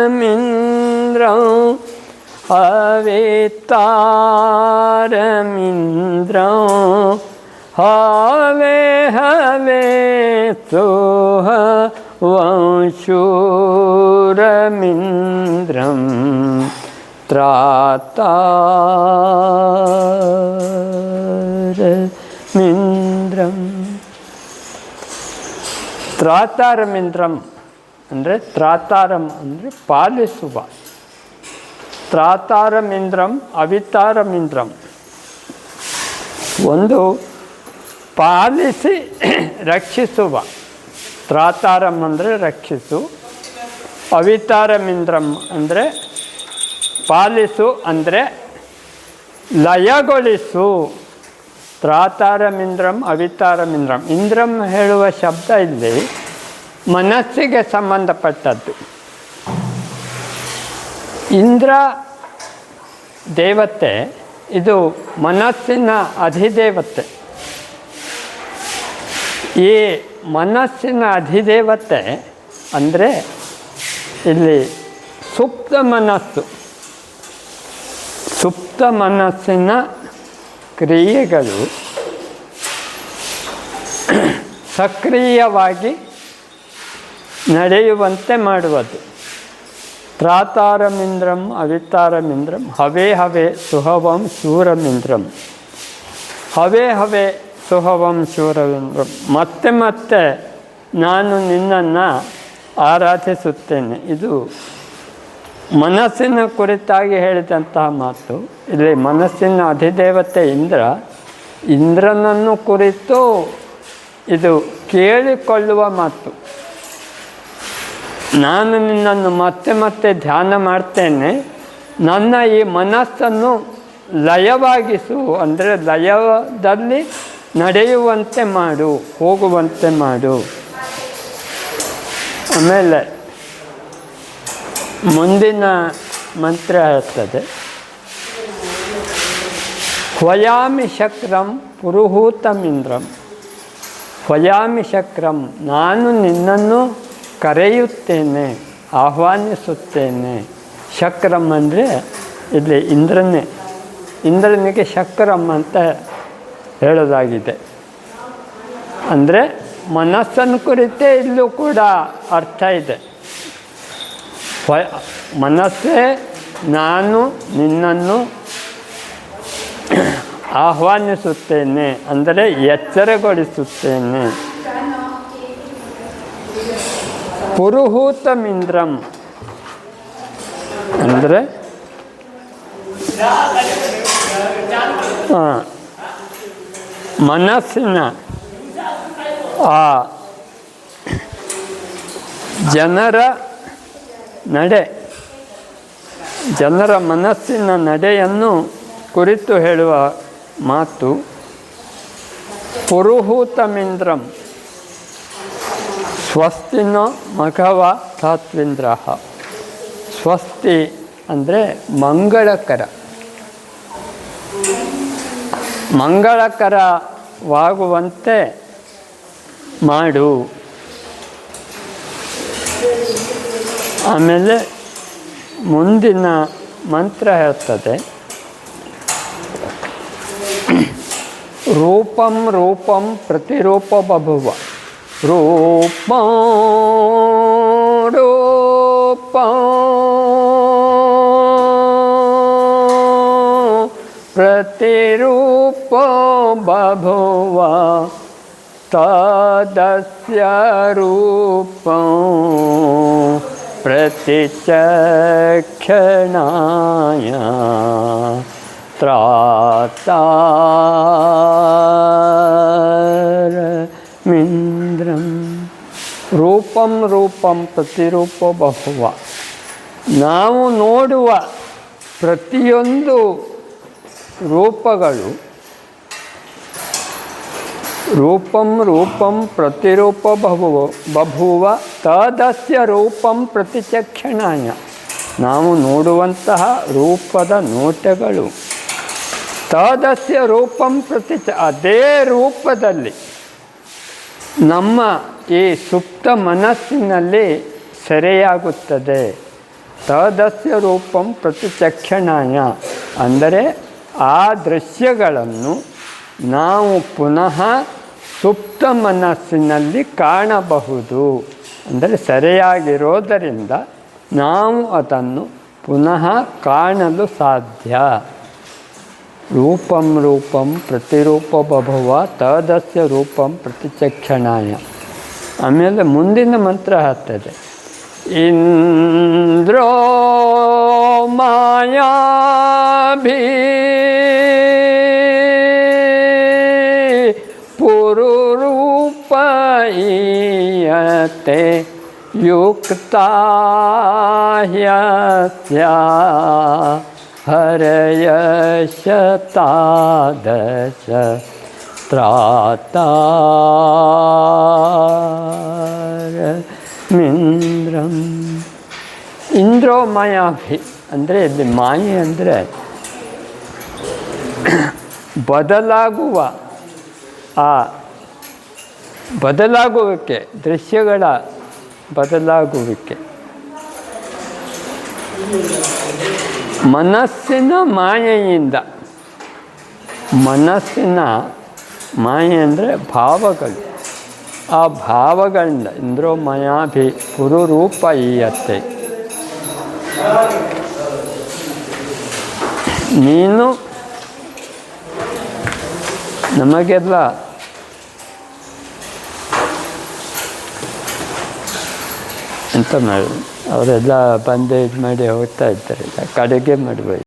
त्रातारमिन्द्रं हवितारमिन्द्रं हवे हवे सोहवंशूरमिन्द्रं त्रातारमिन्द्रಂ. ತ್ರಾತಾರಮಿಂದ್ರಂ ಅಂದರೆ ತ್ರಾತಾರಂ ಅಂದರೆ ಪಾಲಿಸುವ. ತ್ರಾತಾರಮಿಂದ್ರಂ ಅವಿತಾರಮಿಂದ್ರಂ. ಒಂದು ಪಾಲಿಸಿ ರಕ್ಷಿಸುವ. ತ್ರಾತಾರಂ ಅಂದರೆ ರಕ್ಷಿಸು. ಅವಿತಾರಮಿಂದ್ರಂ ಅಂದರೆ ಪಾಲಿಸು ಅಂದರೆ ಲಯಗೊಳಿಸು. ತ್ರಾತಾರಮಿಂದ್ರಂ ಅವಿತಾರಮಿಂದ್ರಂ. ಇಂದ್ರಂ ಹೇಳುವ ಶಬ್ದ ಇಲ್ಲಿ ಮನಸ್ಸಿಗೆ ಸಂಬಂಧಪಟ್ಟದ್ದು. ಇಂದ್ರ ದೇವತೆ ಇದು ಮನಸ್ಸಿನ ಅಧಿದೇವತೆ. ಈ ಮನಸ್ಸಿನ ಅಧಿದೇವತೆ ಅಂದರೆ ಇಲ್ಲಿ ಸುಪ್ತ ಮನಸ್ಸು. ಸುಪ್ತ ಮನಸ್ಸಿನ ಕ್ರಿಯೆಗಳು ಸಕ್ರಿಯವಾಗಿ ನಡೆಯುವಂತೆ ಮಾಡುವುದು. ತ್ರಾತಾರಮಿಂದ್ರಂ ಅವಿತಾರಮಿಂದ್ರಂ ಹವೇ ಹವೇ ಸುಹವಂ ಶೂರಮಿಂದ್ರಂ. ಹವೇ ಹವೇ ಸುಹವಂ ಶೂರಮಿಂದ್ರಂ. ಮತ್ತೆ ಮತ್ತೆ ನಾನು ನಿನ್ನನ್ನು ಆರಾಧಿಸುತ್ತೇನೆ. ಇದು ಮನಸ್ಸಿನ ಕುರಿತಾಗಿ ಹೇಳಿದಂತಹ ಮಾತು. ಇಲ್ಲಿ ಮನಸ್ಸಿನ ಅಧಿದೇವತೆ ಇಂದ್ರ. ಇಂದ್ರನನ್ನು ಕುರಿತು ಇದು ಕೇಳಿಕೊಳ್ಳುವ ಮಾತು. ನಾನು ನಿನ್ನನ್ನು ಮತ್ತೆ ಮತ್ತೆ ಧ್ಯಾನ ಮಾಡ್ತೇನೆ. ನನ್ನ ಈ ಮನಸ್ಸನ್ನು ಲಯವಾಗಿಸು ಅಂದರೆ ಲಯದಲ್ಲಿ ನಡೆಯುವಂತೆ ಮಾಡು, ಹೋಗುವಂತೆ ಮಾಡು. ಆಮೇಲೆ ಮುಂದಿನ ಮಂತ್ರ ಹೇಳ್ತದೆ, ಹ್ವಯಾಮಿ ಶಕ್ರಂ ಪುರುಹೂತಮಿಂದ್ರಂ. ಹ್ವಯಾಮಿ ಶಕ್ರಂ ನಾನು ನಿನ್ನನ್ನು ಕರೆಯುತ್ತೇನೆ, ಆಹ್ವಾನಿಸುತ್ತೇನೆ. ಶಕ್ರಂ ಅಂದರೆ ಇಲ್ಲಿ ಇಂದ್ರನೇ. ಇಂದ್ರನಿಗೆ ಶಕ್ರಂ ಅಂತ ಹೇಳೋದಾಗಿದೆ. ಅಂದರೆ ಮನಸ್ಸನ್ನು ಕುರಿತೇ ಇಲ್ಲೂ ಕೂಡ ಅರ್ಥ ಇದೆ. ಮನಸ್ಸೇ ನಾನು ನಿನ್ನನ್ನು ಆಹ್ವಾನಿಸುತ್ತೇನೆ ಅಂದರೆ ಎಚ್ಚರಗೊಳಿಸುತ್ತೇನೆ. ಪುರುಹೂತಮಿಂದ್ರಂ ಅಂದರೆ ಮನಸ್ಸಿನ ಆ ಜನರ ನಡೆ, ಜನರ ಮನಸ್ಸಿನ ನಡೆಯನ್ನು ಕುರಿತು ಹೇಳುವ ಮಾತು. ಪುರುಹೂತಮಿಂದ್ರಂ ಸ್ವಸ್ತಿನೋ ಮಘವ ಧಾತ್ವಿಂದ್ರ. ಸ್ವಸ್ತಿ ಅಂದರೆ ಮಂಗಳಕರ. ಮಂಗಳಕರವಾಗುವಂತೆ ಮಾಡು. ಆಮೇಲೆ ಮುಂದಿನ ಮಂತ್ರ ಹೇಳ್ತದೆ, ರೂಪಂ ರೂಪಂ ಪ್ರತಿರೂಪ ಬಭುವ. ರೂಪಂ ರೂಪಂ ಪ್ರತಿರೂಪ ಬಭುವ ತದಸ್ಯ ರೂಪಂ ಪ್ರತಿಚಕ್ಷಣಾಯ ತ್ರಾತಾರಮಿಂದ್ರಂ. ರೂಪಂ ರೂಪಂ ಪ್ರತಿರೂಪ ಬಭುವ. ನಾವು ನೋಡುವ ಪ್ರತಿಯೊಂದು ರೂಪಗಳು ರೂಪಂ ರೂಪಂ ಪ್ರತಿರೂಪ ಬಭುವ ತದಸ್ಯ ರೂಪಂ ಪ್ರತಿಚಕ್ಷಣಾಯ. ನಾವು ನೋಡುವಂತಹ ರೂಪದ ನೋಟಗಳು ತದಸ್ಯ ರೂಪಂ ಅದೇ ರೂಪದಲ್ಲಿ ನಮ್ಮ ಈ ಸುಪ್ತ ಮನಸ್ಸಿನಲ್ಲಿ ಸೆರೆಯಾಗುತ್ತದೆ. ತದಸ್ಯ ರೂಪಂ ಪ್ರತಿಚಕ್ಷಣಾಯ ಅಂದರೆ ಆ ದೃಶ್ಯಗಳನ್ನು ನಾವು ಪುನಃ ಸುಪ್ತ ಮನಸ್ಸಿನಲ್ಲಿ ಕಾಣಬಹುದು. ಅಂದರೆ ಸರಿಯಾಗಿರೋದರಿಂದ ನಾವು ಅದನ್ನು ಪುನಃ ಕಾಣಲು ಸಾಧ್ಯ. ರೂಪಂ ರೂಪಂ ಪ್ರತಿರೂಪ ಬಭುವ ತದಸ್ಯ ರೂಪಂ ಪ್ರತಿಚಕ್ಷಣಾಯ. ಆಮೇಲೆ ಮುಂದಿನ ಮಂತ್ರ ಆಗ್ತದೆ, ಇಂದ್ರೋ ಮಾಯಾಭಿ ಪುರುರೂಪಯತೆ ಯುಕ್ತಾ ಹ್ಯಸ್ಯ ಹರಯ ಶತಾದಶ ತ್ರಾತಾರಮಿಂದ್ರಂ. ಇಂದ್ರೋ ಮಾಯಾಭಿ ಅಂದರೆ ಇಲ್ಲಿ ಮಾಯೆ ಅಂದರೆ ಬದಲಾಗುವ ಆ ಬದಲಾಗುವಿಕೆ, ದೃಶ್ಯಗಳ ಬದಲಾಗುವಿಕೆ. ಮನಸ್ಸಿನ ಮಾಯೆಯಿಂದ, ಮನಸ್ಸಿನ ಮಾಯೆ ಅಂದರೆ ಭಾವಗಳು, ಆ ಭಾವಗಳಿಂದ ಇಂದ್ರೋ ಮಾಯಾಭಿ ಪುರುರೂಪ ಈಯತ್ತೆ. ನೀನು ನಮಗೆಲ್ಲ ಎಂತ ಮಾಡಿ ಅವರೆಲ್ಲ ಬಂದು ಇದು ಮಾಡಿ ಹೋಗ್ತಾ ಇದ್ದಾರೆ, ಕಡೆಗೆ ಮಾಡಬೇಕು.